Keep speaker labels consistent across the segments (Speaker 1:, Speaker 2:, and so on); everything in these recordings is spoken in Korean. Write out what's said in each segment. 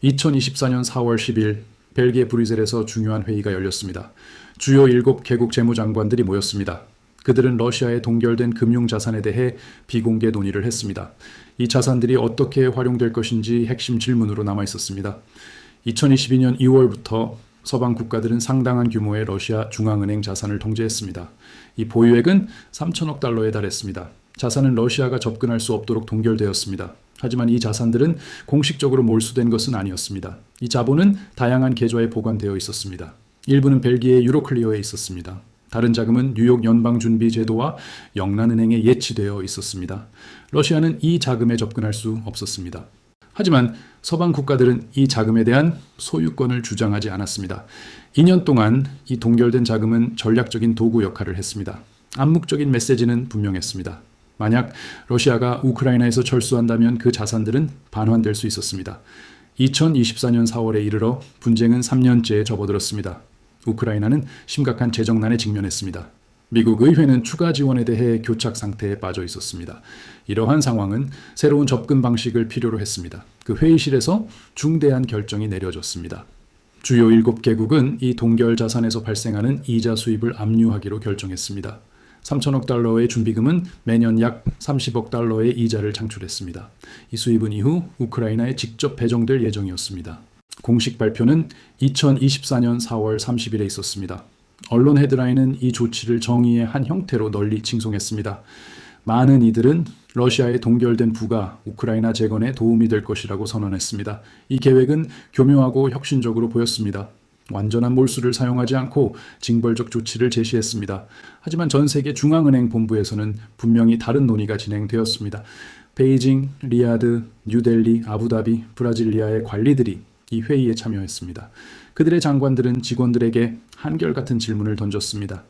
Speaker 1: 2024년 4월 10일 벨기에 브뤼셀에서 중요한 회의가 열렸습니다. 주요 7개국 재무장관들이 모였습니다. 그들은 러시아에 동결된 금융자산에 대해 비공개 논의를 했습니다. 이 자산들이 어떻게 활용될 것인지 핵심 질문으로 남아 있었습니다. 2022년 2월부터 서방 국가들은 상당한 규모의 러시아 중앙은행 자산을 통제했습니다. 이 보유액은 3천억 달러에 달했습니다. 자산은 러시아가 접근할 수 없도록 동결되었습니다. 하지만 이 자산들은 공식적으로 몰수된 것은 아니었습니다. 이 자본은 다양한 계좌에 보관되어 있었습니다. 일부는 벨기에 유로클리어에 있었습니다. 다른 자금은 뉴욕 연방준비제도와 영란은행에 예치되어 있었습니다. 러시아는 이 자금에 접근할 수 없었습니다. 하지만 서방 국가들은 이 자금에 대한 소유권을 주장하지 않았습니다. 2년 동안 이 동결된 자금은 전략적인 도구 역할을 했습니다. 암묵적인 메시지는 분명했습니다. 만약 러시아가 우크라이나에서 철수한다면 그 자산들은 반환될 수 있었습니다. 2024년 4월에 이르러 분쟁은 3년째에 접어들었습니다. 우크라이나는 심각한 재정난에 직면했습니다. 미국 의회는 추가 지원에 대해 교착 상태에 빠져 있었습니다. 이러한 상황은 새로운 접근 방식을 필요로 했습니다. 그 회의실에서 중대한 결정이 내려졌습니다. 주요 7개국은 이 동결 자산에서 발생하는 이자 수입을 압류하기로 결정했습니다. 3천억 달러의 준비금은 매년 약 30억 달러의 이자를 창출했습니다. 이 수입은 이후 우크라이나에 직접 배정될 예정이었습니다. 공식 발표는 2024년 4월 30일에 있었습니다. 언론 헤드라인은 이 조치를 정의의 한 형태로 널리 칭송했습니다. 많은 이들은 러시아의 동결된 부가 우크라이나 재건에 도움이 될 것이라고 선언했습니다. 이 계획은 교묘하고 혁신적으로 보였습니다. 완전한 몰수를 사용하지 않고 징벌적 조치를 제시했습니다. 하지만 전 세계 중앙은행 본부에서는 분명히 다른 논의가 진행되었습니다. 베이징, 리야드, 뉴델리, 아부다비, 브라질리아의 관리들이 이 회의에 참여했습니다. 그들의 장관들은 직원들에게 한결같은 질문을 던졌습니다.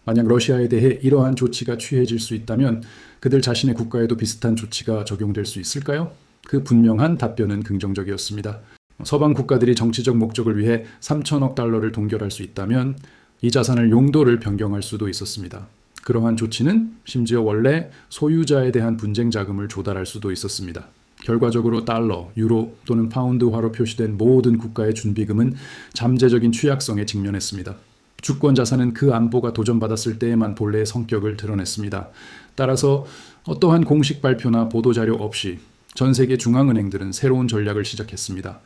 Speaker 1: 만약 러시아에 대해 이러한 조치가 취해질 수 있다면 그들 자신의 국가에도 비슷한 조치가 적용될 수 있을까요? 그 분명한 답변은 긍정적이었습니다. 서방 국가들이 정치적 목적을 위해 3천억 달러를 동결할 수 있다면 이 자산을 용도를 변경할 수도 있었습니다. 그러한 조치는 심지어 원래 소유자에 대한 분쟁 자금을 조달할 수도 있었습니다. 결과적으로 달러, 유로 또는 파운드화로 표시된 모든 국가의 준비금은 잠재적인 취약성에 직면했습니다. 주권 자산은 그 안보가 도전받았을 때에만 본래의 성격을 드러냈습니다. 따라서 어떠한 공식 발표나 보도자료 없이 전 세계 중앙은행들은 새로운 전략을 시작했습니다.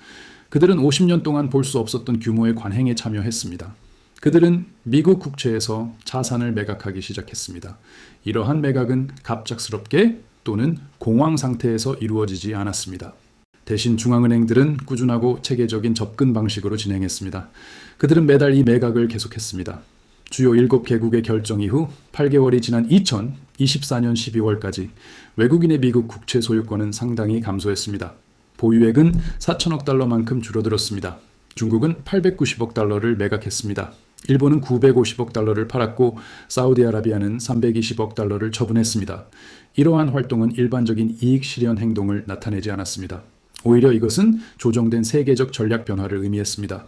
Speaker 1: 그들은 50년 동안 볼 수 없었던 규모의 관행에 참여했습니다. 그들은 미국 국채에서 자산을 매각하기 시작했습니다. 이러한 매각은 갑작스럽게 또는 공황 상태에서 이루어지지 않았습니다. 대신 중앙은행들은 꾸준하고 체계적인 접근 방식으로 진행했습니다. 그들은 매달 이 매각을 계속했습니다. 주요 7개국의 결정 이후 8개월이 지난 2024년 12월까지 외국인의 미국 국채 소유권은 상당히 감소했습니다. 보유액은 4천억 달러만큼 줄어들었습니다. 중국은 890억 달러를 매각했습니다. 일본은 950억 달러를 팔았고 사우디아라비아는 320억 달러를 처분했습니다. 이러한 활동은 일반적인 이익 실현 행동을 나타내지 않았습니다. 오히려 이것은 조정된 세계적 전략 변화를 의미했습니다.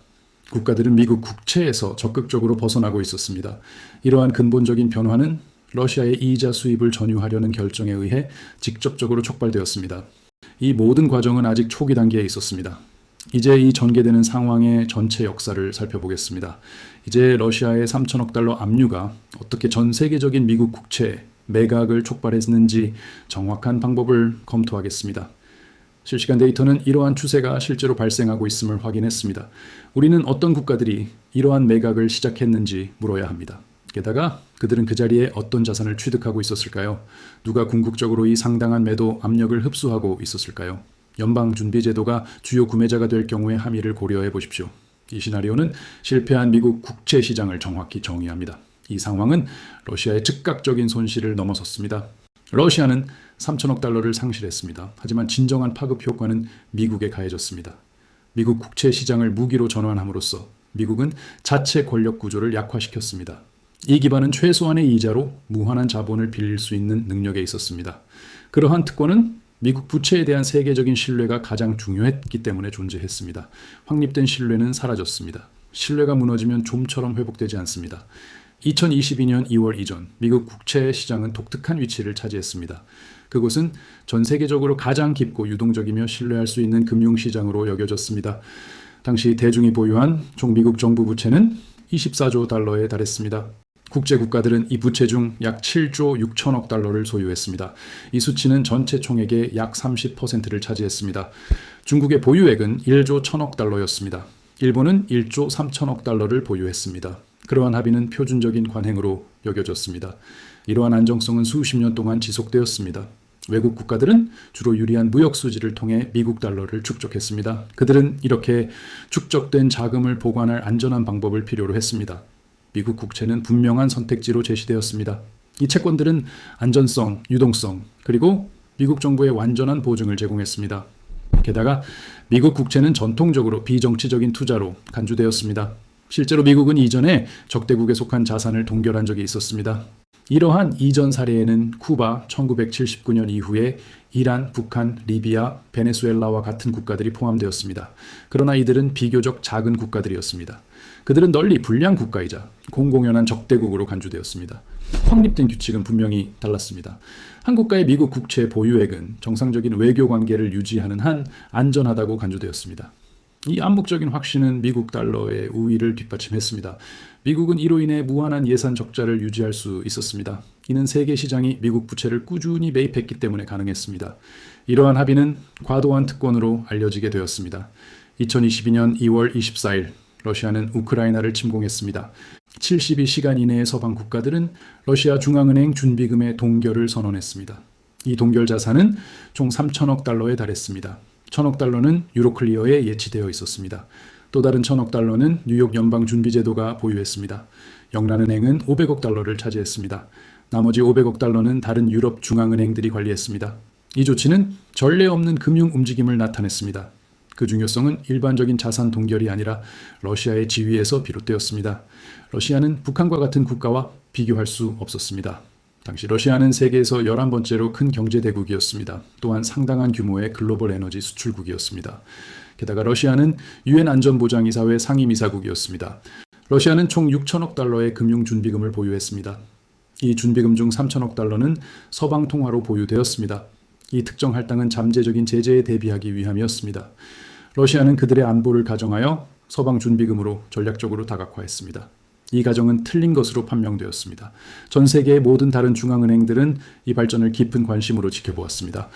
Speaker 1: 국가들은 미국 국채에서 적극적으로 벗어나고 있었습니다. 이러한 근본적인 변화는 러시아의 이자 수입을 전유하려는 결정에 의해 직접적으로 촉발되었습니다. 이 모든 과정은 아직 초기 단계에 있었습니다. 이제 이 전개되는 상황의 전체 역사를 살펴보겠습니다. 이제 러시아의 3천억 달러 압류가 어떻게 전 세계적인 미국 국채 매각을 촉발했는지 정확한 방법을 검토하겠습니다. 실시간 데이터는 이러한 추세가 실제로 발생하고 있음을 확인했습니다. 우리는 어떤 국가들이 이러한 매각을 시작했는지 물어야 합니다. 게다가 그들은 그 자리에 어떤 자산을 취득하고 있었을까요? 누가 궁극적으로 이 상당한 매도 압력을 흡수하고 있었을까요? 연방준비제도가 주요 구매자가 될 경우의 함의를 고려해 보십시오. 이 시나리오는 실패한 미국 국채 시장을 정확히 정의합니다. 이 상황은 러시아의 즉각적인 손실을 넘어섰습니다. 러시아는 3천억 달러를 상실했습니다. 하지만 진정한 파급 효과는 미국에 가해졌습니다. 미국 국채 시장을 무기로 전환함으로써 미국은 자체 권력 구조를 약화시켰습니다. 이 기반은 최소한의 이자로 무한한 자본을 빌릴 수 있는 능력에 있었습니다. 그러한 특권은 미국 부채에 대한 세계적인 신뢰가 가장 중요했기 때문에 존재했습니다. 확립된 신뢰는 사라졌습니다. 신뢰가 무너지면 좀처럼 회복되지 않습니다. 2022년 2월 이전 미국 국채 시장은 독특한 위치를 차지했습니다. 그곳은 전 세계적으로 가장 깊고 유동적이며 신뢰할 수 있는 금융시장으로 여겨졌습니다. 당시 대중이 보유한 총 미국 정부 부채는 24조 달러에 달했습니다. 국제 국가들은 이 부채 중 약 7조 6천억 달러를 소유했습니다. 이 수치는 전체 총액의 약 30%를 차지했습니다. 중국의 보유액은 1조 1천억 달러였습니다. 일본은 1조 3천억 달러를 보유했습니다. 그러한 합의는 표준적인 관행으로 여겨졌습니다. 이러한 안정성은 수십 년 동안 지속되었습니다. 외국 국가들은 주로 유리한 무역 수지를 통해 미국 달러를 축적했습니다. 그들은 이렇게 축적된 자금을 보관할 안전한 방법을 필요로 했습니다. 미국 국채는 분명한 선택지로 제시되었습니다. 이 채권들은 안전성, 유동성, 그리고 미국 정부의 완전한 보증을 제공했습니다. 게다가 미국 국채는 전통적으로 비정치적인 투자로 간주되었습니다. 실제로 미국은 이전에 적대국에 속한 자산을 동결한 적이 있었습니다. 이러한 이전 사례에는 쿠바 1979년 이후에 이란, 북한, 리비아, 베네수엘라와 같은 국가들이 포함되었습니다. 그러나 이들은 비교적 작은 국가들이었습니다. 그들은 널리 불량 국가이자 공공연한 적대국으로 간주되었습니다. 확립된 규칙은 분명히 달랐습니다. 한 국가의 미국 국채 보유액은 정상적인 외교 관계를 유지하는 한 안전하다고 간주되었습니다. 이 암묵적인 확신은 미국 달러의 우위를 뒷받침했습니다. 미국은 이로 인해 무한한 예산 적자를 유지할 수 있었습니다. 이는 세계 시장이 미국 부채를 꾸준히 매입했기 때문에 가능했습니다. 이러한 합의는 과도한 특권으로 알려지게 되었습니다. 2022년 2월 24일 러시아는 우크라이나를 침공했습니다. 72시간 이내의 서방 국가들은 러시아 중앙은행 준비금의 동결을 선언했습니다. 이 동결 자산은 총 3천억 달러에 달했습니다. 1천억 달러는 유로클리어에 예치되어 있었습니다. 또 다른 1천억 달러는 뉴욕 연방준비제도가 보유했습니다. 영란은행은 500억 달러를 차지했습니다. 나머지 500억 달러는 다른 유럽 중앙은행들이 관리했습니다. 이 조치는 전례 없는 금융 움직임을 나타냈습니다. 그 중요성은 일반적인 자산 동결이 아니라 러시아의 지위에서 비롯되었습니다. 러시아는 북한과 같은 국가와 비교할 수 없었습니다. 당시 러시아는 세계에서 11번째로 큰 경제대국이었습니다. 또한 상당한 규모의 글로벌 에너지 수출국이었습니다. 게다가 러시아는 유엔 안전보장이사회 상임이사국이었습니다. 러시아는 총 6천억 달러의 금융준비금을 보유했습니다. 이 준비금 중 3천억 달러는 서방 통화로 보유되었습니다. 이 특정 할당은 잠재적인 제재에 대비하기 위함이었습니다. 러시아는 그들의 안보를 가정하여 서방 준비금으로 전략적으로 다각화했습니다. 이 가정은 틀린 것으로 판명되었습니다. 전 세계의 모든 다른 중앙은행들은 이 발전을 깊은 관심으로 지켜보았습니다.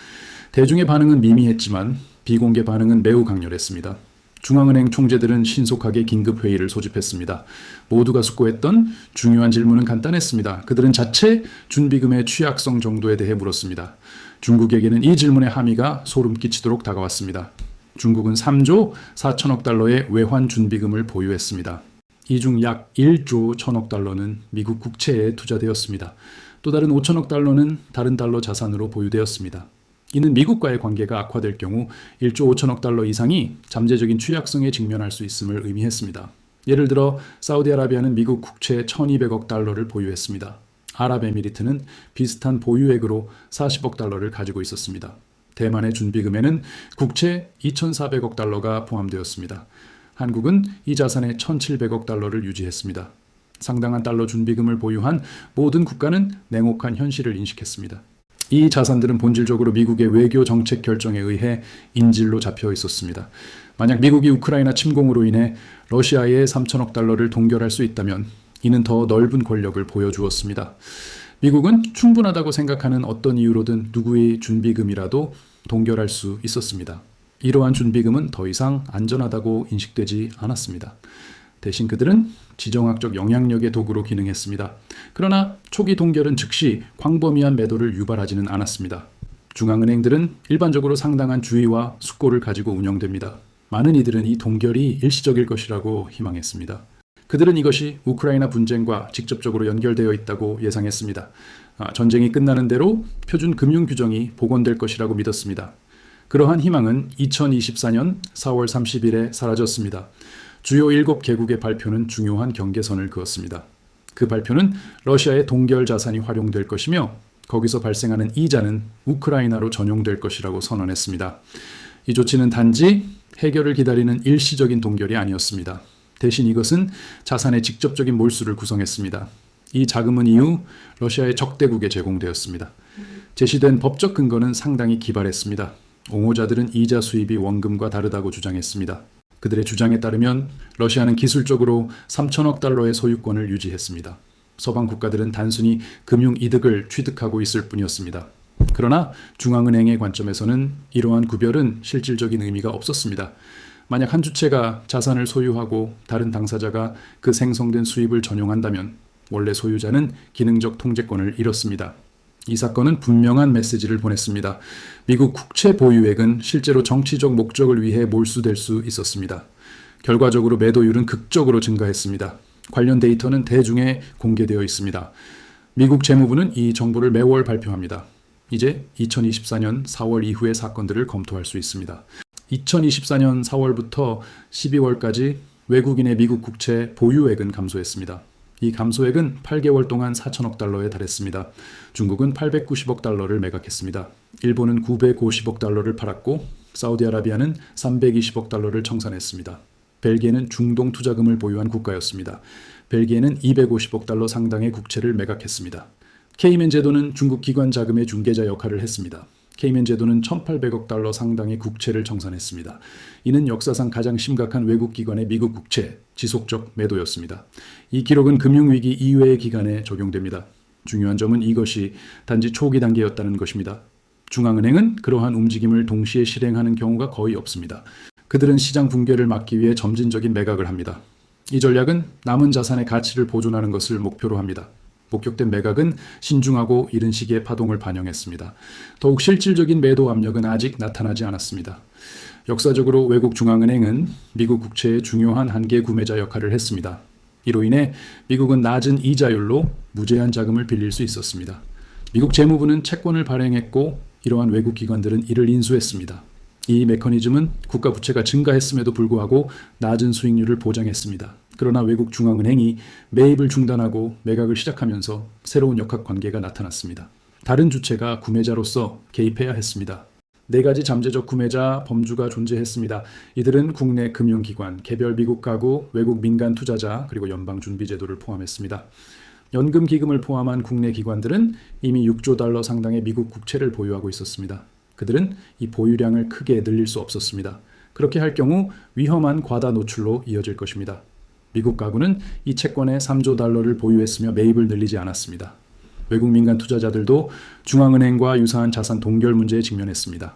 Speaker 1: 대중의 반응은 미미했지만 비공개 반응은 매우 강렬했습니다. 중앙은행 총재들은 신속하게 긴급회의를 소집했습니다. 모두가 숙고했던 중요한 질문은 간단했습니다. 그들은 자체 준비금의 취약성 정도에 대해 물었습니다. 중국에게는 이 질문의 함의가 소름 끼치도록 다가왔습니다. 중국은 3조 4천억 달러의 외환 준비금을 보유했습니다. 이 중 약 1조 1천억 달러는 미국 국채에 투자되었습니다. 또 다른 5천억 달러는 다른 달러 자산으로 보유되었습니다. 이는 미국과의 관계가 악화될 경우 1조 5천억 달러 이상이 잠재적인 취약성에 직면할 수 있음을 의미했습니다. 예를 들어 사우디아라비아는 미국 국채 1200억 달러를 보유했습니다. 아랍에미리트는 비슷한 보유액으로 40억 달러를 가지고 있었습니다. 대만의 준비금에는 국채 2400억 달러가 포함되었습니다. 한국은 이 자산의 1700억 달러를 유지했습니다. 상당한 달러 준비금을 보유한 모든 국가는 냉혹한 현실을 인식했습니다. 이 자산들은 본질적으로 미국의 외교 정책 결정에 의해 인질로 잡혀 있었습니다. 만약 미국이 우크라이나 침공으로 인해 러시아의 3천억 달러를 동결할 수 있다면 이는 더 넓은 권력을 보여주었습니다. 미국은 충분하다고 생각하는 어떤 이유로든 누구의 준비금이라도 동결할 수 있었습니다. 이러한 준비금은 더 이상 안전하다고 인식되지 않았습니다. 대신 그들은 지정학적 영향력의 도구로 기능했습니다. 그러나 초기 동결은 즉시 광범위한 매도를 유발하지는 않았습니다. 중앙은행들은 일반적으로 상당한 주의와 숙고를 가지고 운영됩니다. 많은 이들은 이 동결이 일시적일 것이라고 희망했습니다. 그들은 이것이 우크라이나 분쟁과 직접적으로 연결되어 있다고 예상했습니다. 전쟁이 끝나는 대로 표준 금융 규정이 복원될 것이라고 믿었습니다. 그러한 희망은 2024년 4월 30일에 사라졌습니다. 주요 7개국의 발표는 중요한 경계선을 그었습니다. 그 발표는 러시아의 동결 자산이 활용될 것이며 거기서 발생하는 이자는 우크라이나로 전용될 것이라고 선언했습니다. 이 조치는 단지 해결을 기다리는 일시적인 동결이 아니었습니다. 대신 이것은 자산의 직접적인 몰수를 구성했습니다. 이 자금은 이후 러시아의 적대국에 제공되었습니다. 제시된 법적 근거는 상당히 기발했습니다. 옹호자들은 이자 수입이 원금과 다르다고 주장했습니다. 그들의 주장에 따르면 러시아는 기술적으로 3천억 달러의 소유권을 유지했습니다. 서방 국가들은 단순히 금융 이득을 취득하고 있을 뿐이었습니다. 그러나 중앙은행의 관점에서는 이러한 구별은 실질적인 의미가 없었습니다. 만약 한 주체가 자산을 소유하고 다른 당사자가 그 생성된 수입을 전용한다면 원래 소유자는 기능적 통제권을 잃었습니다. 이 사건은 분명한 메시지를 보냈습니다. 미국 국채 보유액은 실제로 정치적 목적을 위해 몰수될 수 있었습니다. 결과적으로 매도율은 극적으로 증가했습니다. 관련 데이터는 대중에 공개되어 있습니다. 미국 재무부는 이 정보를 매월 발표합니다. 이제 2024년 4월 이후의 사건들을 검토할 수 있습니다. 2024년 4월부터 12월까지 외국인의 미국 국채 보유액은 감소했습니다. 이 감소액은 8개월 동안 4천억 달러에 달했습니다. 중국은 890억 달러를 매각했습니다. 일본은 950억 달러를 팔았고 사우디아라비아는 320억 달러를 청산했습니다. 벨기에는 중동 투자금을 보유한 국가였습니다. 벨기에는 250억 달러 상당의 국채를 매각했습니다. 케이맨 제도는 중국 기관 자금의 중개자 역할을 했습니다. 케이맨 제도는 1,800억 달러 상당의 국채를 청산했습니다. 이는 역사상 가장 심각한 외국 기관의 미국 국채 지속적 매도였습니다. 이 기록은 금융위기 이외의 기간에 적용됩니다. 중요한 점은 이것이 단지 초기 단계였다는 것입니다. 중앙은행은 그러한 움직임을 동시에 실행하는 경우가 거의 없습니다. 그들은 시장 붕괴를 막기 위해 점진적인 매각을 합니다. 이 전략은 남은 자산의 가치를 보존하는 것을 목표로 합니다. 목격된 매각은 신중하고 이른 시기의 파동을 반영했습니다. 더욱 실질적인 매도 압력은 아직 나타나지 않았습니다. 역사적으로 외국 중앙은행은 미국 국채의 중요한 한계 구매자 역할을 했습니다. 이로 인해 미국은 낮은 이자율로 무제한 자금을 빌릴 수 있었습니다. 미국 재무부는 채권을 발행했고 이러한 외국 기관들은 이를 인수했습니다. 이 메커니즘은 국가 부채가 증가했음에도 불구하고 낮은 수익률을 보장했습니다. 그러나 외국 중앙은행이 매입을 중단하고 매각을 시작하면서 새로운 역학관계가 나타났습니다. 다른 주체가 구매자로서 개입해야 했습니다. 4가지 잠재적 구매자 범주가 존재했습니다. 이들은 국내 금융기관, 개별 미국 가구, 외국 민간 투자자, 그리고 연방준비제도를 포함했습니다. 연금기금을 포함한 국내 기관들은 이미 6조 달러 상당의 미국 국채를 보유하고 있었습니다. 그들은 이 보유량을 크게 늘릴 수 없었습니다. 그렇게 할 경우 위험한 과다 노출로 이어질 것입니다. 미국 가구는 이 채권에 3조 달러를 보유했으며 매입을 늘리지 않았습니다. 외국 민간 투자자들도 중앙은행과 유사한 자산 동결 문제에 직면했습니다.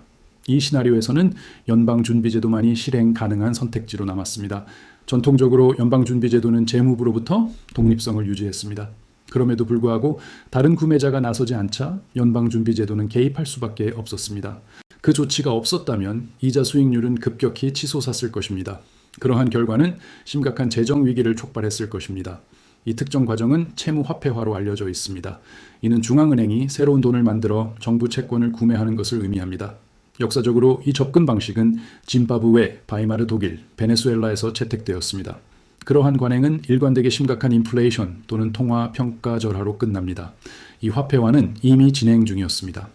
Speaker 1: 이 시나리오에서는 연방준비제도만이 실행 가능한 선택지로 남았습니다. 전통적으로 연방준비제도는 재무부로부터 독립성을 유지했습니다. 그럼에도 불구하고 다른 구매자가 나서지 않자 연방준비제도는 개입할 수밖에 없었습니다. 그 조치가 없었다면 이자 수익률은 급격히 치솟았을 것입니다. 그러한 결과는 심각한 재정 위기를 촉발했을 것입니다. 이 특정 과정은 채무화폐화로 알려져 있습니다. 이는 중앙은행이 새로운 돈을 만들어 정부 채권을 구매하는 것을 의미합니다. 역사적으로 이 접근 방식은 짐바브웨, 바이마르 독일, 베네수엘라에서 채택되었습니다. 그러한 관행은 일관되게 심각한 인플레이션 또는 통화 평가 절하로 끝납니다. 이 화폐화는 이미 진행 중이었습니다.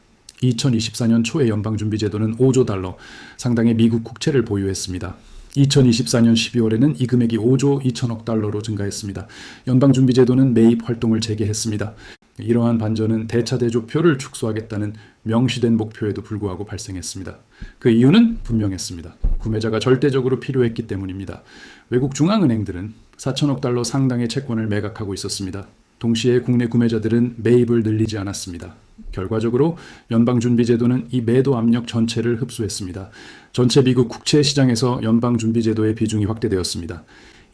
Speaker 1: 2024년 초에 연방준비제도는 5조 달러 상당의 미국 국채를 보유했습니다. 2024년 12월에는 이 금액이 5조 2천억 달러로 증가했습니다. 연방준비제도는 매입 활동을 재개했습니다. 이러한 반전은 대차 대조표를 축소하겠다는 명시된 목표에도 불구하고 발생했습니다. 그 이유는 분명했습니다. 구매자가 절대적으로 필요했기 때문입니다. 외국 중앙은행들은 4천억 달러 상당의 채권을 매각하고 있었습니다. 동시에 국내 구매자들은 매입을 늘리지 않았습니다. 결과적으로 연방준비제도는 이 매도 압력 전체를 흡수했습니다. 전체 미국 국채 시장에서 연방준비제도의 비중이 확대되었습니다.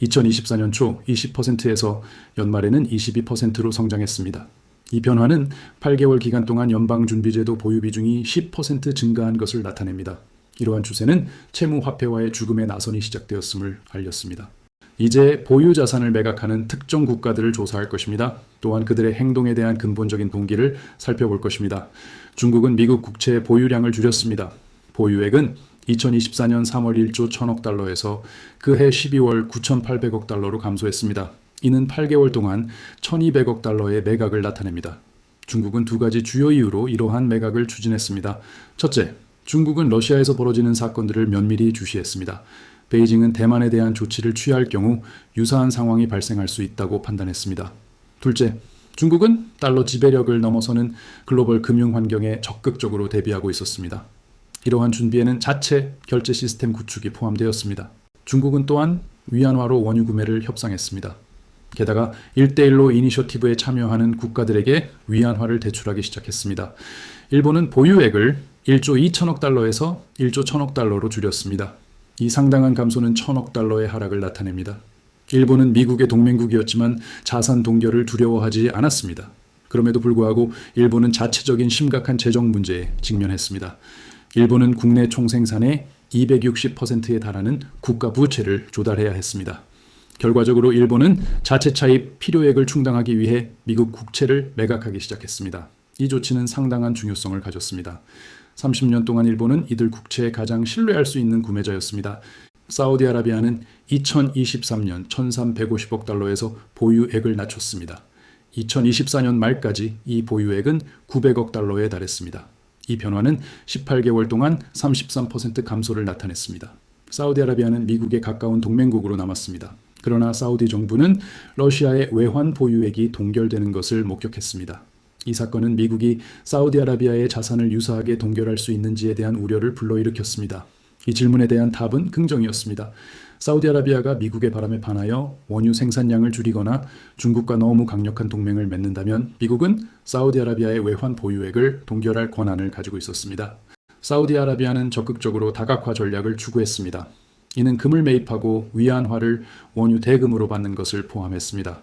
Speaker 1: 2024년 초 20%에서 연말에는 22%로 성장했습니다. 이 변화는 8개월 기간 동안 연방준비제도 보유 비중이 10% 증가한 것을 나타냅니다. 이러한 추세는 채무화폐화의 죽음의 나선이 시작되었음을 알렸습니다. 이제 보유 자산을 매각하는 특정 국가들을 조사할 것입니다. 또한 그들의 행동에 대한 근본적인 동기를 살펴볼 것입니다. 중국은 미국 국채 보유량을 줄였습니다. 보유액은 2024년 3월 1조 1천억 달러에서 그해 12월 9,800억 달러로 감소했습니다. 이는 8개월 동안 1,200억 달러의 매각을 나타냅니다. 중국은 2가지 주요 이유로 이러한 매각을 추진했습니다. 첫째, 중국은 러시아에서 벌어지는 사건들을 면밀히 주시했습니다. 베이징은 대만에 대한 조치를 취할 경우 유사한 상황이 발생할 수 있다고 판단했습니다. 둘째, 중국은 달러 지배력을 넘어서는 글로벌 금융 환경에 적극적으로 대비하고 있었습니다. 이러한 준비에는 자체 결제 시스템 구축이 포함되었습니다. 중국은 또한 위안화로 원유 구매를 협상했습니다. 게다가 1대1로 이니셔티브에 참여하는 국가들에게 위안화를 대출하기 시작했습니다. 일본은 보유액을 1조 2천억 달러에서 1조 1천억 달러로 줄였습니다. 이 상당한 감소는 1천억 달러의 하락을 나타냅니다. 일본은 미국의 동맹국이었지만 자산 동결을 두려워하지 않았습니다. 그럼에도 불구하고 일본은 자체적인 심각한 재정 문제에 직면했습니다. 일본은 국내 총생산의 260%에 달하는 국가 부채를 조달해야 했습니다. 결과적으로 일본은 자체 차입 필요액을 충당하기 위해 미국 국채를 매각하기 시작했습니다. 이 조치는 상당한 중요성을 가졌습니다. 30년 동안 일본은 이들 국채에 가장 신뢰할 수 있는 구매자였습니다. 사우디아라비아는 2023년 1,350억 달러에서 보유액을 낮췄습니다. 2024년 말까지 이 보유액은 900억 달러에 달했습니다. 이 변화는 18개월 동안 33% 감소를 나타냈습니다. 사우디아라비아는 미국에 가까운 동맹국으로 남았습니다. 그러나 사우디 정부는 러시아의 외환 보유액이 동결되는 것을 목격했습니다. 이 사건은 미국이 사우디아라비아의 자산을 유사하게 동결할 수 있는지에 대한 우려를 불러일으켰습니다. 이 질문에 대한 답은 긍정이었습니다. 사우디아라비아가 미국의 바람에 반하여 원유 생산량을 줄이거나 중국과 너무 강력한 동맹을 맺는다면 미국은 사우디아라비아의 외환 보유액을 동결할 권한을 가지고 있었습니다. 사우디아라비아는 적극적으로 다각화 전략을 추구했습니다. 이는 금을 매입하고 위안화를 원유 대금으로 받는 것을 포함했습니다.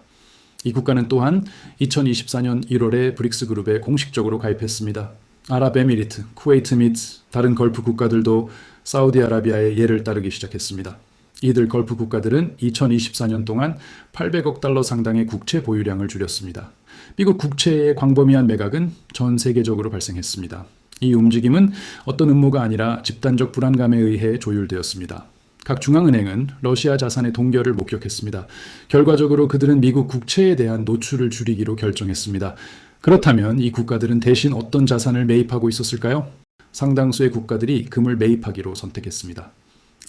Speaker 1: 이 국가는 또한 2024년 1월에 브릭스 그룹에 공식적으로 가입했습니다. 아랍에미리트, 쿠웨이트 및 다른 걸프 국가들도 사우디아라비아의 예를 따르기 시작했습니다. 이들 걸프 국가들은 2024년 동안 800억 달러 상당의 국채 보유량을 줄였습니다. 미국 국채의 광범위한 매각은 전 세계적으로 발생했습니다. 이 움직임은 어떤 음모가 아니라 집단적 불안감에 의해 조율되었습니다. 각 중앙은행은 러시아 자산의 동결을 목격했습니다. 결과적으로 그들은 미국 국채에 대한 노출을 줄이기로 결정했습니다. 그렇다면 이 국가들은 대신 어떤 자산을 매입하고 있었을까요? 상당수의 국가들이 금을 매입하기로 선택했습니다.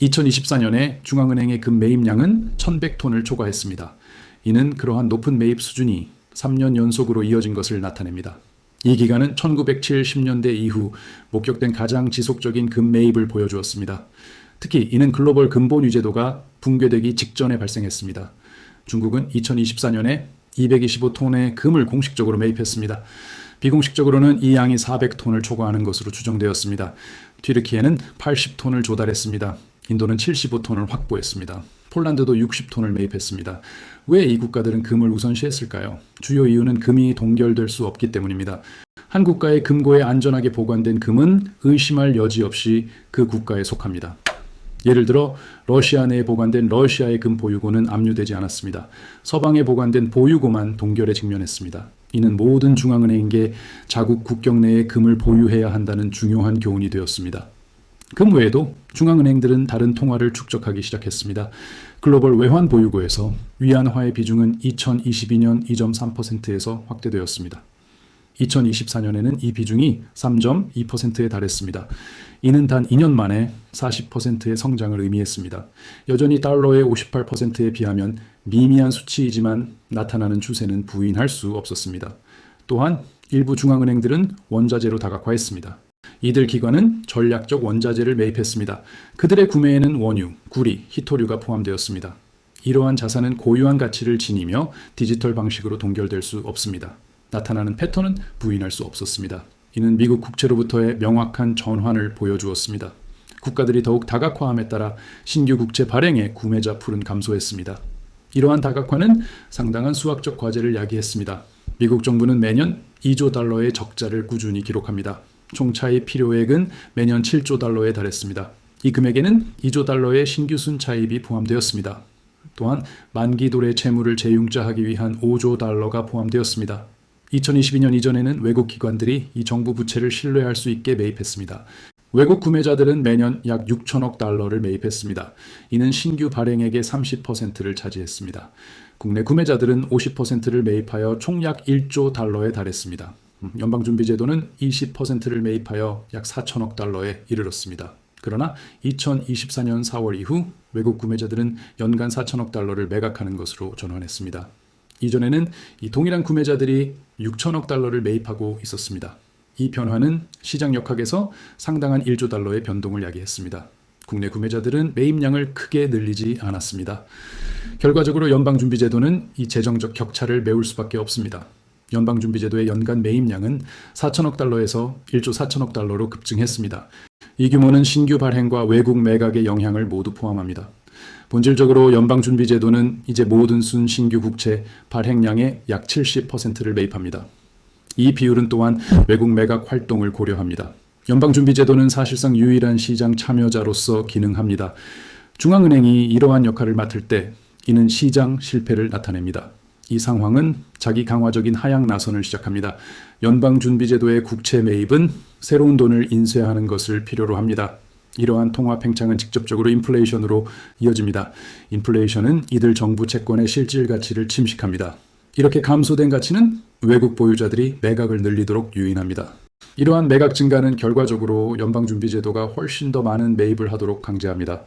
Speaker 1: 2024년에 중앙은행의 금 매입량은 1,100톤을 초과했습니다. 이는 그러한 높은 매입 수준이 3년 연속으로 이어진 것을 나타냅니다. 이 기간은 1970년대 이후 목격된 가장 지속적인 금 매입을 보여주었습니다. 특히 이는 글로벌 근본 위제도가 붕괴되기 직전에 발생했습니다. 중국은 2024년에 225톤의 금을 공식적으로 매입했습니다. 비공식적으로는 이 양이 400톤을 초과하는 것으로 추정되었습니다. 튀르키예는 80톤을 조달했습니다. 인도는 75톤을 확보했습니다. 폴란드도 60톤을 매입했습니다. 왜 이 국가들은 금을 우선시했을까요? 주요 이유는 금이 동결될 수 없기 때문입니다. 한 국가의 금고에 안전하게 보관된 금은 의심할 여지 없이 그 국가에 속합니다. 예를 들어 러시아 내에 보관된 러시아의 금 보유고는 압류되지 않았습니다. 서방에 보관된 보유고만 동결에 직면했습니다. 이는 모든 중앙은행에게 자국 국경 내에 금을 보유해야 한다는 중요한 교훈이 되었습니다. 금 외에도 중앙은행들은 다른 통화를 축적하기 시작했습니다. 글로벌 외환 보유고에서 위안화의 비중은 2022년 2.3%에서 확대되었습니다. 2024년에는 이 비중이 3.2%에 달했습니다. 이는 단 2년 만에 40%의 성장을 의미했습니다. 여전히 달러의 58%에 비하면 미미한 수치이지만 나타나는 추세는 부인할 수 없었습니다. 또한 일부 중앙은행들은 원자재로 다각화했습니다. 이들 기관은 전략적 원자재를 매입했습니다. 그들의 구매에는 원유, 구리, 희토류가 포함되었습니다. 이러한 자산은 고유한 가치를 지니며 디지털 방식으로 동결될 수 없습니다. 나타나는 패턴은 부인할 수 없었습니다. 이는 미국 국채로부터의 명확한 전환을 보여주었습니다. 국가들이 더욱 다각화함에 따라 신규 국채 발행의 구매자 풀은 감소했습니다. 이러한 다각화는 상당한 수학적 과제를 야기했습니다. 미국 정부는 매년 2조 달러의 적자를 꾸준히 기록합니다. 총 차입 필요액은 매년 7조 달러에 달했습니다. 이 금액에는 2조 달러의 신규 순차입이 포함되었습니다. 또한 만기 도래 채무를 재융자하기 위한 5조 달러가 포함되었습니다. 2022년 이전에는 외국 기관들이 이 정부 부채를 신뢰할 수 있게 매입했습니다. 외국 구매자들은 매년 약 6천억 달러를 매입했습니다. 이는 신규 발행액의 30%를 차지했습니다. 국내 구매자들은 50%를 매입하여 총 약 1조 달러에 달했습니다. 연방준비제도는 20%를 매입하여 약 4천억 달러에 이르렀습니다. 그러나 2024년 4월 이후 외국 구매자들은 연간 4천억 달러를 매각하는 것으로 전환했습니다. 이전에는 이 동일한 구매자들이 6천억 달러를 매입하고 있었습니다. 이 변화는 시장 역학에서 상당한 1조 달러의 변동을 야기했습니다. 국내 구매자들은 매입량을 크게 늘리지 않았습니다. 결과적으로 연방준비제도는 이 재정적 격차를 메울 수밖에 없습니다. 연방준비제도의 연간 매입량은 4천억 달러에서 1조 4천억 달러로 급증했습니다. 이 규모는 신규 발행과 외국 매각의 영향을 모두 포함합니다. 본질적으로 연방준비제도는 이제 모든 순신규 국채 발행량의 약 70%를 매입합니다. 이 비율은 또한 외국 매각 활동을 고려합니다. 연방준비제도는 사실상 유일한 시장 참여자로서 기능합니다. 중앙은행이 이러한 역할을 맡을 때 이는 시장 실패를 나타냅니다. 이 상황은 자기 강화적인 하향 나선을 시작합니다. 연방준비제도의 국채 매입은 새로운 돈을 인쇄하는 것을 필요로 합니다. 이러한 통화 팽창은 직접적으로 인플레이션으로 이어집니다. 인플레이션은 이들 정부 채권의 실질 가치를 침식합니다. 이렇게 감소된 가치는 외국 보유자들이 매각을 늘리도록 유인합니다. 이러한 매각 증가는 결과적으로 연방준비제도가 훨씬 더 많은 매입을 하도록 강제합니다.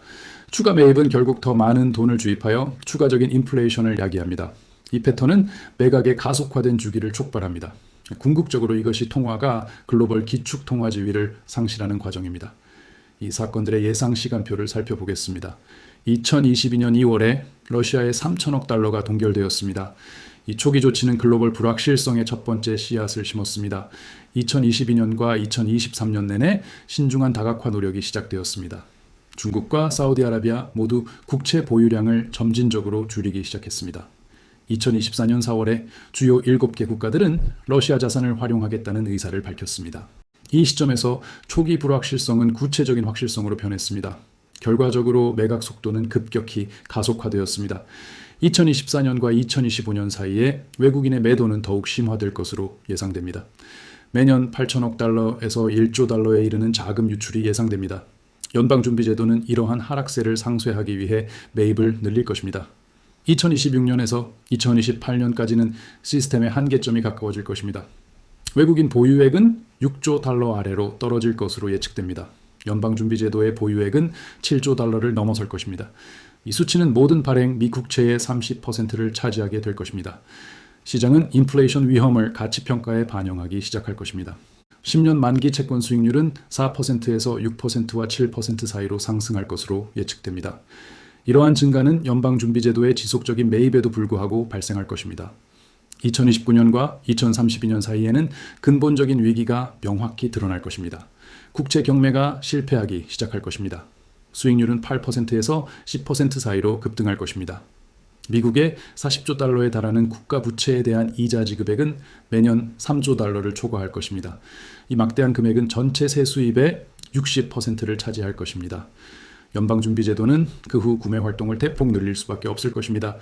Speaker 1: 추가 매입은 결국 더 많은 돈을 주입하여 추가적인 인플레이션을 야기합니다. 이 패턴은 매각의 가속화된 주기를 촉발합니다. 궁극적으로 이것이 통화가 글로벌 기축 통화 지위를 상실하는 과정입니다. 이 사건들의 예상 시간표를 살펴보겠습니다. 2022년 2월에 러시아에 3천억 달러가 동결되었습니다. 이 초기 조치는 글로벌 불확실성의 첫 번째 씨앗을 심었습니다. 2022년과 2023년 내내 신중한 다각화 노력이 시작되었습니다. 중국과 사우디아라비아 모두 국채 보유량을 점진적으로 줄이기 시작했습니다. 2024년 4월에 주요 7개 국가들은 러시아 자산을 활용하겠다는 의사를 밝혔습니다. 이 시점에서 초기 불확실성은 구체적인 확실성으로 변했습니다. 결과적으로 매각 속도는 급격히 가속화되었습니다. 2024년과 2025년 사이에 외국인의 매도는 더욱 심화될 것으로 예상됩니다. 매년 8천억 달러에서 1조 달러에 이르는 자금 유출이 예상됩니다. 연방준비제도는 이러한 하락세를 상쇄하기 위해 매입을 늘릴 것입니다. 2026년에서 2028년까지는 시스템의 한계점이 가까워질 것입니다. 외국인 보유액은 6조 달러 아래로 떨어질 것으로 예측됩니다. 연방준비제도의 보유액은 7조 달러를 넘어설 것입니다. 이 수치는 모든 발행 미국채의 30%를 차지하게 될 것입니다. 시장은 인플레이션 위험을 가치평가에 반영하기 시작할 것입니다. 10년 만기 채권 수익률은 4%에서 6%와 7% 사이로 상승할 것으로 예측됩니다. 이러한 증가는 연방준비제도의 지속적인 매입에도 불구하고 발생할 것입니다. 2029년과 2032년 사이에는 근본적인 위기가 명확히 드러날 것입니다. 국채 경매가 실패하기 시작할 것입니다. 수익률은 8%에서 10% 사이로 급등할 것입니다. 미국의 40조 달러에 달하는 국가 부채에 대한 이자 지급액은 매년 3조 달러를 초과할 것입니다. 이 막대한 금액은 전체 세수입의 60%를 차지할 것입니다. 연방준비제도는 그 후 구매 활동을 대폭 늘릴 수밖에 없을 것입니다.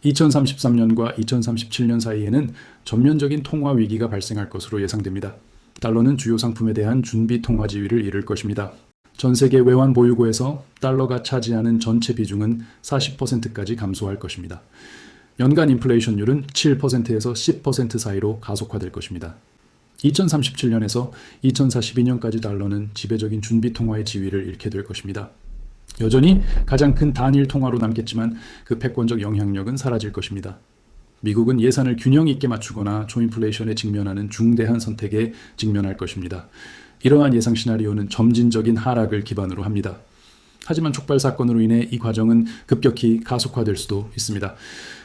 Speaker 1: 2033년과 2037년 사이에는 전면적인 통화 위기가 발생할 것으로 예상됩니다. 달러는 주요 상품에 대한 준비 통화 지위를 이룰 것입니다. 전 세계 외환 보유고에서 달러가 차지하는 전체 비중은 40%까지 감소할 것입니다. 연간 인플레이션율은 7%에서 10% 사이로 가속화될 것입니다. 2037년에서 2042년까지 달러는 지배적인 준비 통화의 지위를 잃게 될 것입니다. 여전히 가장 큰 단일 통화로 남겠지만 그 패권적 영향력은 사라질 것입니다. 미국은 예산을 균형 있게 맞추거나 초인플레이션에 직면하는 중대한 선택에 직면할 것입니다. 이러한 예상 시나리오는 점진적인 하락을 기반으로 합니다. 하지만 촉발 사건으로 인해 이 과정은 급격히 가속화될 수도 있습니다.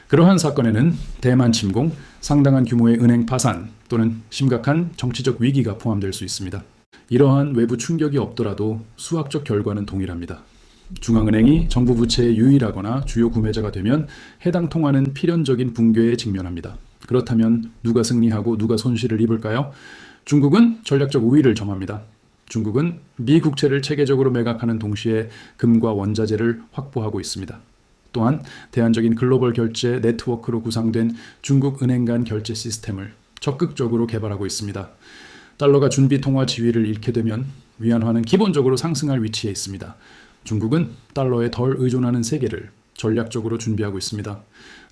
Speaker 1: 그러한 사건에는 대만 침공, 상당한 규모의 은행 파산 또는 심각한 정치적 위기가 포함될 수 있습니다. 이러한 외부 충격이 없더라도 수학적 결과는 동일합니다. 중앙은행이 정부 부채에 유일하거나 주요 구매자가 되면 해당 통화는 필연적인 붕괴에 직면합니다. 그렇다면 누가 승리하고 누가 손실을 입을까요? 중국은 전략적 우위를 점합니다. 중국은 미 국채를 체계적으로 매각하는 동시에 금과 원자재를 확보하고 있습니다. 또한 대안적인 글로벌 결제 네트워크로 구상된 중국 은행 간 결제 시스템을 적극적으로 개발하고 있습니다. 달러가 준비 통화 지위를 잃게 되면 위안화는 기본적으로 상승할 위치에 있습니다. 중국은 달러에 덜 의존하는 세계를 전략적으로 준비하고 있습니다.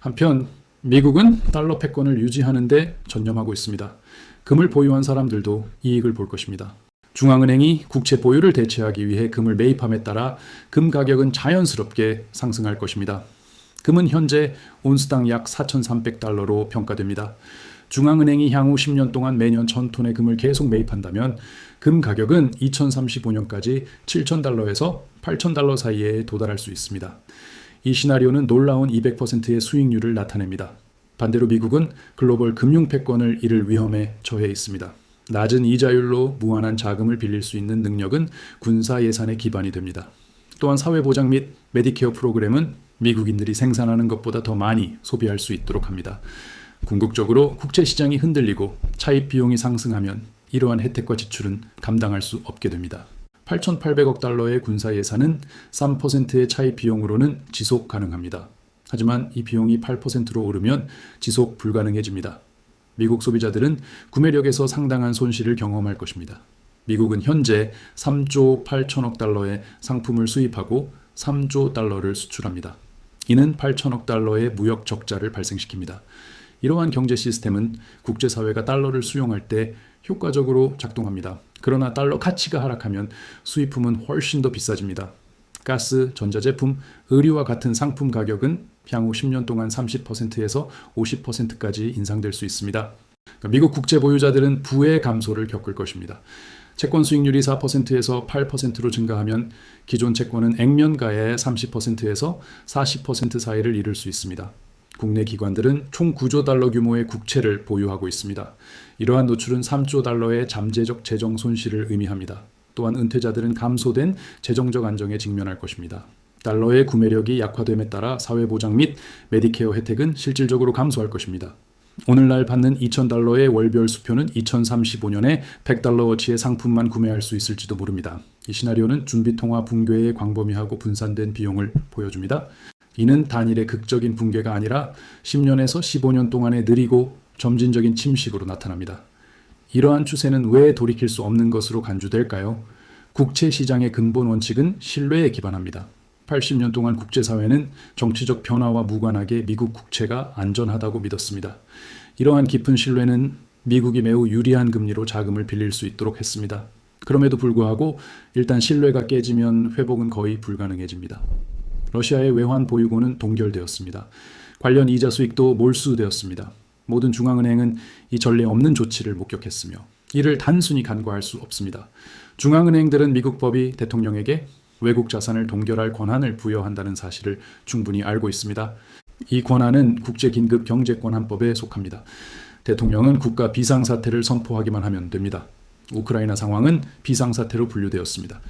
Speaker 1: 한편 미국은 달러 패권을 유지하는 데 전념하고 있습니다. 금을 보유한 사람들도 이익을 볼 것입니다. 중앙은행이 국채 보유를 대체하기 위해 금을 매입함에 따라 금 가격은 자연스럽게 상승할 것입니다. 금은 현재 온스당 약 4,300달러로 평가됩니다. 중앙은행이 향후 10년 동안 매년 1,000톤의 금을 계속 매입한다면 금 가격은 2035년까지 7,000달러에서 8,000달러 사이에 도달할 수 있습니다. 이 시나리오는 놀라운 200%의 수익률을 나타냅니다. 반대로 미국은 글로벌 금융 패권을 잃을 위험에 처해 있습니다. 낮은 이자율로 무한한 자금을 빌릴 수 있는 능력은 군사 예산의 기반이 됩니다. 또한 사회보장 및 메디케어 프로그램은 미국인들이 생산하는 것보다 더 많이 소비할 수 있도록 합니다. 궁극적으로 국제시장이 흔들리고 차입 비용이 상승하면 이러한 혜택과 지출은 감당할 수 없게 됩니다. 8,800억 달러의 군사 예산은 3%의 차입 비용으로는 지속 가능합니다. 하지만 이 비용이 8%로 오르면 지속 불가능해집니다. 미국 소비자들은 구매력에서 상당한 손실을 경험할 것입니다. 미국은 현재 3조 8천억 달러의 상품을 수입하고 3조 달러를 수출합니다. 이는 8천억 달러의 무역 적자를 발생시킵니다. 이러한 경제 시스템은 국제사회가 달러를 수용할 때 효과적으로 작동합니다. 그러나 달러 가치가 하락하면 수입품은 훨씬 더 비싸집니다. 가스, 전자제품, 의류와 같은 상품 가격은 향후 10년 동안 30%에서 50%까지 인상될 수 있습니다. 미국 국채 보유자들은 부의 감소를 겪을 것입니다. 채권 수익률이 4%에서 8%로 증가하면 기존 채권은 액면가의 30%에서 40% 사이를 이룰 수 있습니다. 국내 기관들은 총 9조 달러 규모의 국채를 보유하고 있습니다. 이러한 노출은 3조 달러의 잠재적 재정 손실을 의미합니다. 또한 은퇴자들은 감소된 재정적 안정에 직면할 것입니다. 달러의 구매력이 약화됨에 따라 사회보장 및 메디케어 혜택은 실질적으로 감소할 것입니다. 오늘날 받는 2,000달러의 월별 수표는 2035년에 100달러어치의 상품만 구매할 수 있을지도 모릅니다. 이 시나리오는 준비통화 붕괴의 광범위하고 분산된 비용을 보여줍니다. 이는 단일의 극적인 붕괴가 아니라 10년에서 15년 동안의 느리고 점진적인 침식으로 나타납니다. 이러한 추세는 왜 돌이킬 수 없는 것으로 간주될까요? 국채 시장의 근본 원칙은 신뢰에 기반합니다. 80년 동안 국제사회는 정치적 변화와 무관하게 미국 국채가 안전하다고 믿었습니다. 이러한 깊은 신뢰는 미국이 매우 유리한 금리로 자금을 빌릴 수 있도록 했습니다. 그럼에도 불구하고 일단 신뢰가 깨지면 회복은 거의 불가능해집니다. 러시아의 외환 보유고는 동결되었습니다. 관련 이자 수익도 몰수되었습니다. 모든 중앙은행은 이 전례 없는 조치를 목격했으며 이를 단순히 간과할 수 없습니다. 중앙은행들은 미국 법이 대통령에게 외국 자산을 동결할 권한을 부여한다는 사실을 충분히 알고 있습니다. 이 권한은 국제긴급경제권한법에 속합니다. 대통령은 국가 비상사태를 선포하기만 하면 됩니다. 우크라이나 상황은 비상사태로 분류되었습니다.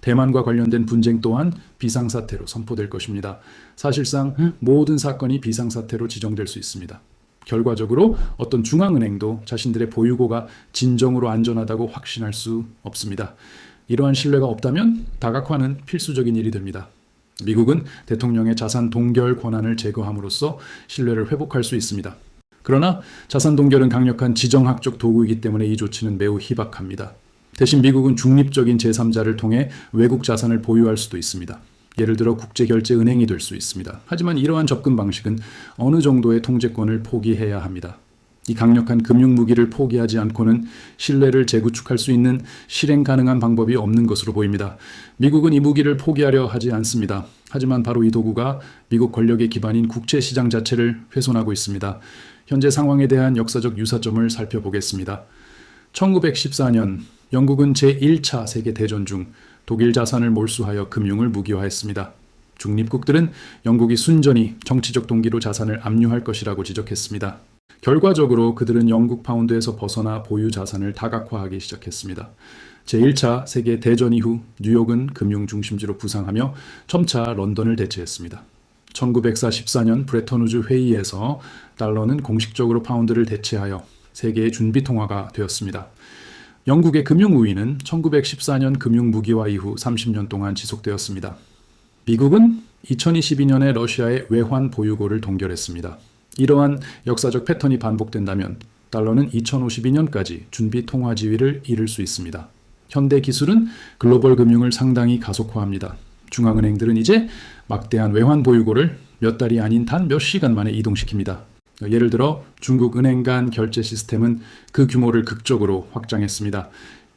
Speaker 1: 대만과 관련된 분쟁 또한 비상사태로 선포될 것입니다. 사실상 모든 사건이 비상사태로 지정될 수 있습니다. 결과적으로 어떤 중앙은행도 자신들의 보유고가 진정으로 안전하다고 확신할 수 없습니다. 이러한 신뢰가 없다면 다각화는 필수적인 일이 됩니다. 미국은 대통령의 자산 동결 권한을 제거함으로써 신뢰를 회복할 수 있습니다. 그러나 자산 동결은 강력한 지정학적 도구이기 때문에 이 조치는 매우 희박합니다. 대신 미국은 중립적인 제3자를 통해 외국 자산을 보유할 수도 있습니다. 예를 들어 국제결제은행이 될 수 있습니다. 하지만 이러한 접근 방식은 어느 정도의 통제권을 포기해야 합니다. 이 강력한 금융 무기를 포기하지 않고는 신뢰를 재구축할 수 있는 실행 가능한 방법이 없는 것으로 보입니다. 미국은 이 무기를 포기하려 하지 않습니다. 하지만 바로 이 도구가 미국 권력의 기반인 국제시장 자체를 훼손하고 있습니다. 현재 상황에 대한 역사적 유사점을 살펴보겠습니다. 1914년 영국은 제1차 세계대전 중 독일 자산을 몰수하여 금융을 무기화했습니다. 중립국들은 영국이 순전히 정치적 동기로 자산을 압류할 것이라고 지적했습니다. 결과적으로 그들은 영국 파운드에서 벗어나 보유 자산을 다각화하기 시작했습니다. 제1차 세계대전 이후 뉴욕은 금융 중심지로 부상하며 점차 런던을 대체했습니다. 1944년 브레턴우즈 회의에서 달러는 공식적으로 파운드를 대체하여 세계의 준비통화가 되었습니다. 영국의 금융 우위는 1914년 금융 무기화 이후 30년 동안 지속되었습니다. 미국은 2022년에 러시아의 외환 보유고를 동결했습니다. 이러한 역사적 패턴이 반복된다면 달러는 2052년까지 준비 통화 지위를 잃을 수 있습니다. 현대 기술은 글로벌 금융을 상당히 가속화합니다. 중앙은행들은 이제 막대한 외환 보유고를 몇 달이 아닌 단 몇 시간 만에 이동시킵니다. 예를 들어 중국 은행 간 결제 시스템은 그 규모를 극적으로 확장했습니다.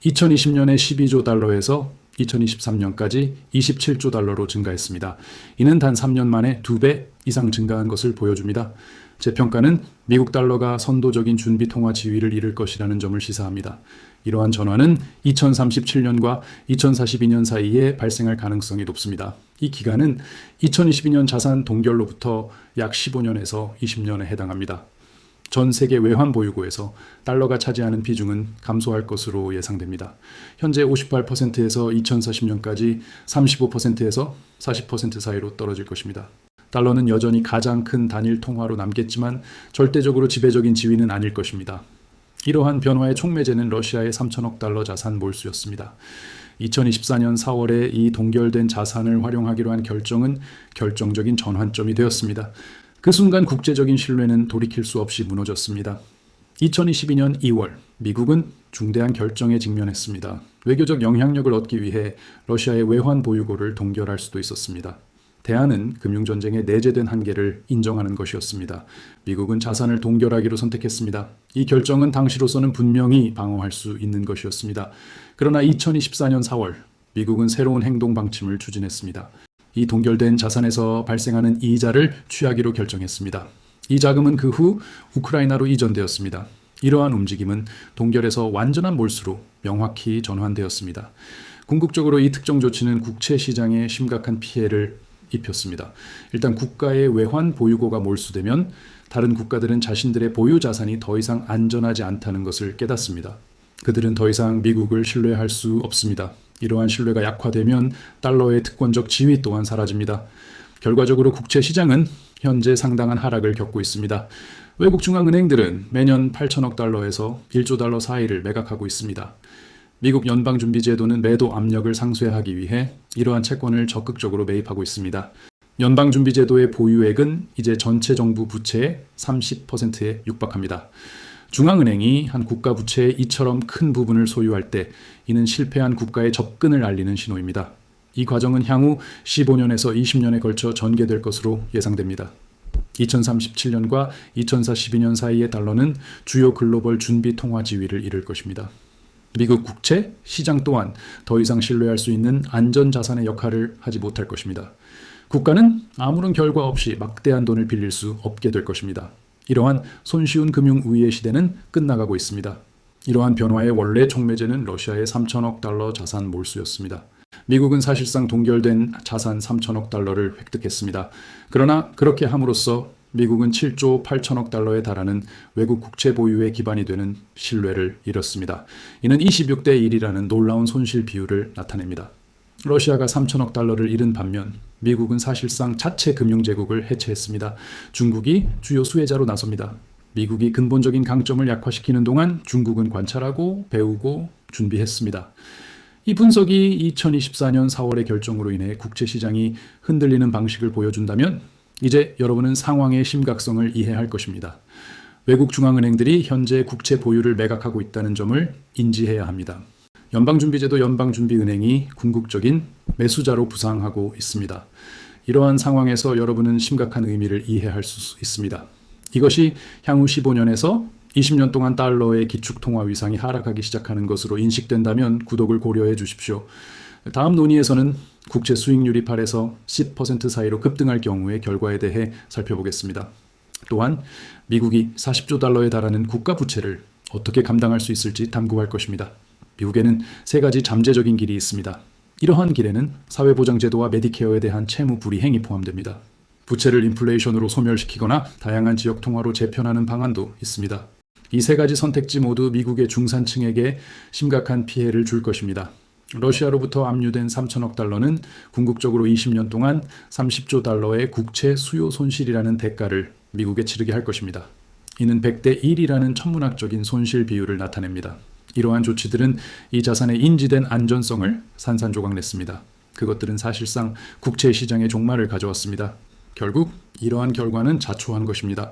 Speaker 1: 2020년에 12조 달러에서 2023년까지 27조 달러로 증가했습니다. 이는 단 3년 만에 2배, 이상 증가한 것을 보여줍니다. 재평가는 미국 달러가 선도적인 준비 통화 지위를 이룰 것이라는 점을 시사합니다. 이러한 전환은 2037년과 2042년 사이에 발생할 가능성이 높습니다. 이 기간은 2022년 자산 동결로부터 약 15년에서 20년에 해당합니다. 전 세계 외환 보유고에서 달러가 차지하는 비중은 감소할 것으로 예상됩니다. 현재 58%에서 2040년까지 35%에서 40% 사이로 떨어질 것입니다. 달러는 여전히 가장 큰 단일 통화로 남겠지만 절대적으로 지배적인 지위는 아닐 것입니다. 이러한 변화의 촉매제는 러시아의 3천억 달러 자산 몰수였습니다. 2024년 4월에 이 동결된 자산을 활용하기로 한 결정은 결정적인 전환점이 되었습니다. 그 순간 국제적인 신뢰는 돌이킬 수 없이 무너졌습니다. 2022년 2월, 미국은 중대한 결정에 직면했습니다. 외교적 영향력을 얻기 위해 러시아의 외환 보유고를 동결할 수도 있었습니다. 대안은 금융전쟁의 내재된 한계를 인정하는 것이었습니다. 미국은 자산을 동결하기로 선택했습니다. 이 결정은 당시로서는 분명히 방어할 수 있는 것이었습니다. 그러나 2024년 4월, 미국은 새로운 행동 방침을 추진했습니다. 이 동결된 자산에서 발생하는 이자를 취하기로 결정했습니다. 이 자금은 그 후 우크라이나로 이전되었습니다. 이러한 움직임은 동결에서 완전한 몰수로 명확히 전환되었습니다. 궁극적으로 이 특정 조치는 국채 시장에 심각한 피해를 입혔습니다. 일단 국가의 외환 보유고가 몰수되면 다른 국가들은 자신들의 보유 자산이 더 이상 안전하지 않다는 것을 깨닫습니다. 그들은 더 이상 미국을 신뢰할 수 없습니다. 이러한 신뢰가 약화되면 달러의 특권적 지위 또한 사라집니다. 결과적으로 국채 시장은 현재 상당한 하락을 겪고 있습니다. 외국 중앙은행들은 매년 8천억 달러에서 1조 달러 사이를 매각하고 있습니다. 미국 연방준비제도는 매도 압력을 상쇄하기 위해 이러한 채권을 적극적으로 매입하고 있습니다. 연방준비제도의 보유액은 이제 전체 정부 부채의 30%에 육박합니다. 중앙은행이 한 국가 부채의 이처럼 큰 부분을 소유할 때 이는 실패한 국가의 접근을 알리는 신호입니다. 이 과정은 향후 15년에서 20년에 걸쳐 전개될 것으로 예상됩니다. 2037년과 2042년 사이의 달러는 주요 글로벌 준비 통화 지위를 이룰 것입니다. 미국 국채 시장 또한 더 이상 신뢰할 수 있는 안전 자산의 역할을 하지 못할 것입니다. 국가는 아무런 결과 없이 막대한 돈을 빌릴 수 없게 될 것입니다. 이러한 손쉬운 금융 우위의 시대는 끝나가고 있습니다. 이러한 변화의 원래 촉매제는 러시아의 3천억 달러 자산 몰수였습니다. 미국은 사실상 동결된 자산 3천억 달러를 획득했습니다. 그러나 그렇게 함으로써 미국은 7조 8천억 달러에 달하는 외국 국채 보유의 기반이 되는 신뢰를 잃었습니다. 이는 26대 1이라는 놀라운 손실 비율을 나타냅니다. 러시아가 3천억 달러를 잃은 반면 미국은 사실상 자체 금융제국을 해체했습니다. 중국이 주요 수혜자로 나섭니다. 미국이 근본적인 강점을 약화시키는 동안 중국은 관찰하고 배우고 준비했습니다. 이 분석이 2024년 4월의 결정으로 인해 국채시장이 흔들리는 방식을 보여준다면 이제 여러분은 상황의 심각성을 이해할 것입니다. 외국 중앙은행들이 현재 국채 보유를 매각하고 있다는 점을 인지해야 합니다. 연방준비제도 연방준비은행이 궁극적인 매수자로 부상하고 있습니다. 이러한 상황에서 여러분은 심각한 의미를 이해할 수 있습니다. 이것이 향후 15년에서 20년 동안 달러의 기축통화 위상이 하락하기 시작하는 것으로 인식된다면 구독을 고려해 주십시오. 다음 논의에서는 국채 수익률이 8에서 10% 사이로 급등할 경우의 결과에 대해 살펴보겠습니다. 또한 미국이 40조 달러에 달하는 국가 부채를 어떻게 감당할 수 있을지 탐구할 것입니다. 미국에는 세 가지 잠재적인 길이 있습니다. 이러한 길에는 사회보장제도와 메디케어에 대한 채무 불이행이 포함됩니다. 부채를 인플레이션으로 소멸시키거나 다양한 지역 통화로 재편하는 방안도 있습니다. 이 세 가지 선택지 모두 미국의 중산층에게 심각한 피해를 줄 것입니다. 러시아로부터 압류된 3천억 달러는 궁극적으로 20년 동안 30조 달러의 국채 수요 손실이라는 대가를 미국에 치르게 할 것입니다. 이는 100대 1이라는 천문학적인 손실 비율을 나타냅니다. 이러한 조치들은 이 자산의 인지된 안전성을 산산조각냈습니다. 그것들은 사실상 국채 시장의 종말을 가져왔습니다. 결국 이러한 결과는 자초한 것입니다.